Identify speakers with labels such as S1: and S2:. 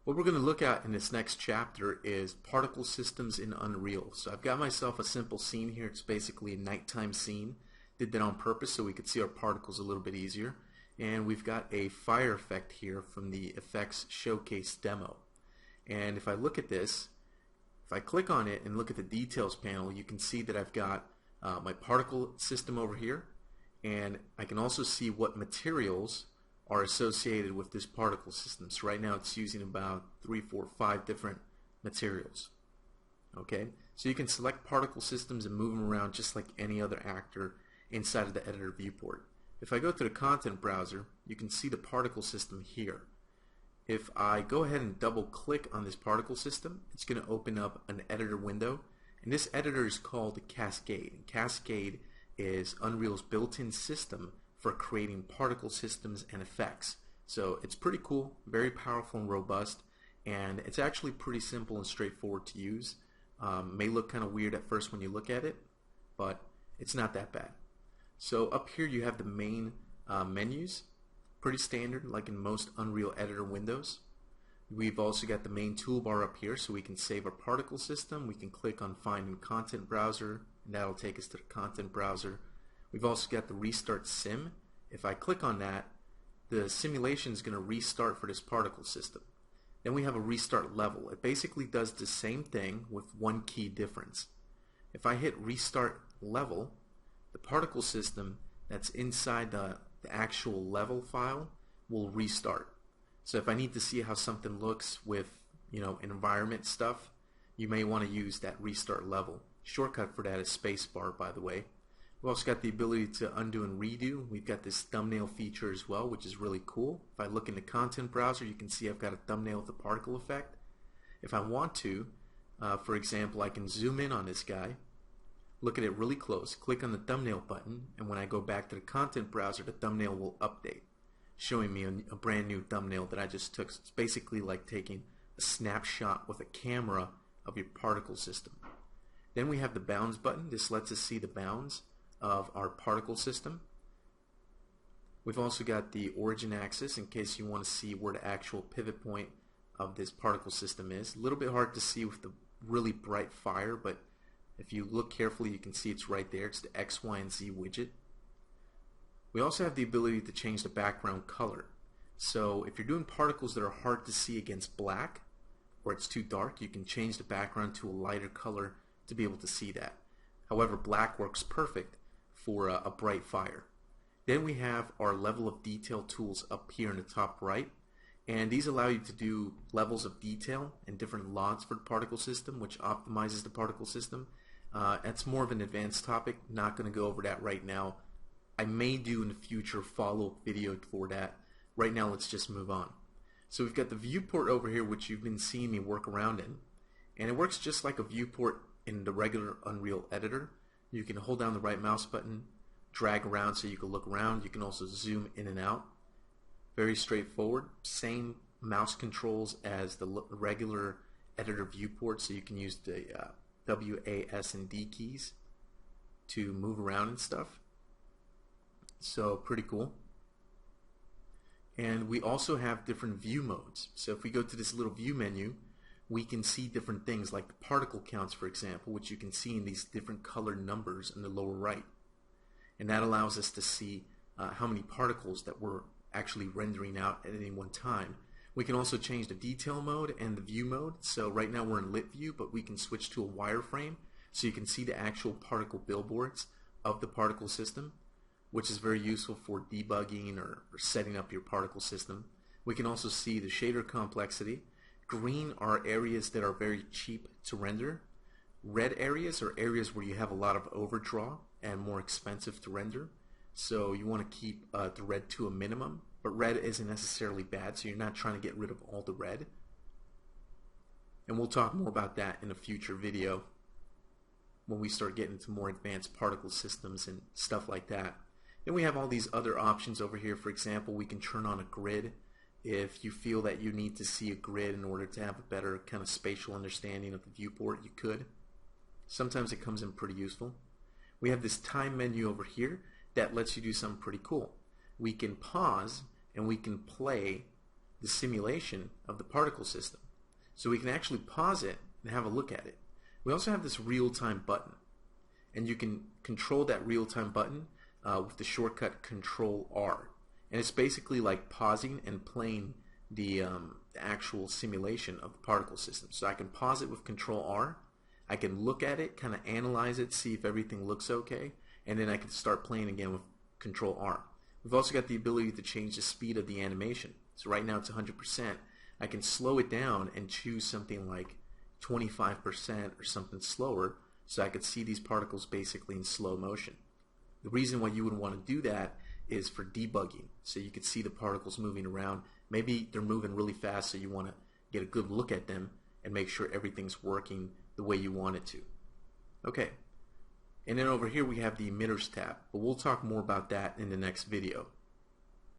S1: What we're going to look at in this next chapter is particle systems in Unreal. So I've got myself a simple scene here. It's basically a nighttime scene. Did that on purpose so we could see our particles a little bit easier. And we've got a fire effect here from the Effects Showcase demo. And if I look at this, if I click on it and look at the details panel, you can see that I've got my particle system over here. And I can also see what materials are associated with this particle system. So right now it's using about 3, 4, 5 different materials. Okay, so you can select particle systems and move them around just like any other actor inside of the editor viewport. If I go to the content browser, you can see the particle system here. If I go ahead and double click on this particle system, it's going to open up an editor window, and this editor is called Cascade. And Cascade is Unreal's built-in system for creating particle systems and effects. So it's pretty cool, very powerful and robust, and it's actually pretty simple and straightforward to use. May look kind of weird at first when you look at it, but it's not that bad. So up here you have the main menus, pretty standard like in most Unreal Editor windows. We've also got the main toolbar up here so we can save our particle system. We can click on Find in Content Browser, and that'll take us to the content browser. We've also got the Restart Sim. If I click on that, the simulation is going to restart for this particle system. Then we have a Restart Level. It basically does the same thing with one key difference. If I hit Restart Level, the particle system that's inside the actual level file will restart. So if I need to see how something looks with, environment stuff, you may want to use that Restart Level. Shortcut for that is spacebar, by the way. We've also got the ability to undo and redo. We've got this thumbnail feature as well, which is really cool. If I look in the content browser, you can see I've got a thumbnail with a particle effect. If I want to, for example, I can zoom in on this guy, look at it really close, click on the thumbnail button, and when I go back to the content browser, the thumbnail will update, showing me a brand new thumbnail that I just took. So it's basically like taking a snapshot with a camera of your particle system. Then we have the bounds button. This lets us see the bounds of our particle system. We've also got the origin axis in case you want to see where the actual pivot point of this particle system is. A little bit hard to see with the really bright fire, but if you look carefully you can see it's right there. It's the X, Y, and Z widget. We also have the ability to change the background color. So if you're doing particles that are hard to see against black, or it's too dark, you can change the background to a lighter color to be able to see that. However, black works perfect for a bright fire. Then we have our level of detail tools up here in the top right, and these allow you to do levels of detail and different lots for the particle system, which optimizes the particle system. That's more of an advanced topic, not going to go over that right now. I may do in the future follow-up video for that. Right now let's just move on. So we've got the viewport over here, which you've been seeing me work around in, and it works just like a viewport in the regular Unreal Editor. You can hold down the right mouse button, drag around so you can look around. You can also zoom in and out. Very straightforward. Same mouse controls as the regular editor viewport, so you can use the W, A, S, and D keys to move around and stuff. So pretty cool. And we also have different view modes. So if we go to this little view menu, we can see different things like the particle counts, for example, which you can see in these different colored numbers in the lower right. And that allows us to see how many particles that we're actually rendering out at any one time. We can also change the detail mode and the view mode. So right now we're in lit view, but we can switch to a wireframe so you can see the actual particle billboards of the particle system, which is very useful for debugging or setting up your particle system. We can also see the shader complexity. Green are areas that are very cheap to render. Red areas are areas where you have a lot of overdraw and more expensive to render. So you want to keep the red to a minimum, but red isn't necessarily bad, so you're not trying to get rid of all the red. And we'll talk more about that in a future video when we start getting into more advanced particle systems and stuff like that. Then we have all these other options over here. For example, we can turn on a grid. If you feel that you need to see a grid in order to have a better kind of spatial understanding of the viewport, you could. Sometimes it comes in pretty useful. We have this time menu over here that lets you do something pretty cool. We can pause and we can play the simulation of the particle system. So we can actually pause it and have a look at it. We also have this real-time button, and you can control that real-time button with the shortcut Control R. And it's basically like pausing and playing the actual simulation of the particle system. So I can pause it with Control R, I can look at it, kind of analyze it, see if everything looks okay, and then I can start playing again with Control R. We've also got the ability to change the speed of the animation. So right now it's 100%. I can slow it down and choose something like 25% or something slower, so I could see these particles basically in slow motion. The reason why you would want to do that is for debugging, so you could see the particles moving around. Maybe they're moving really fast, so you want to get a good look at them and make sure everything's working the way you want it to. Okay, and then over here we have the emitters tab, but we'll talk more about that in the next video.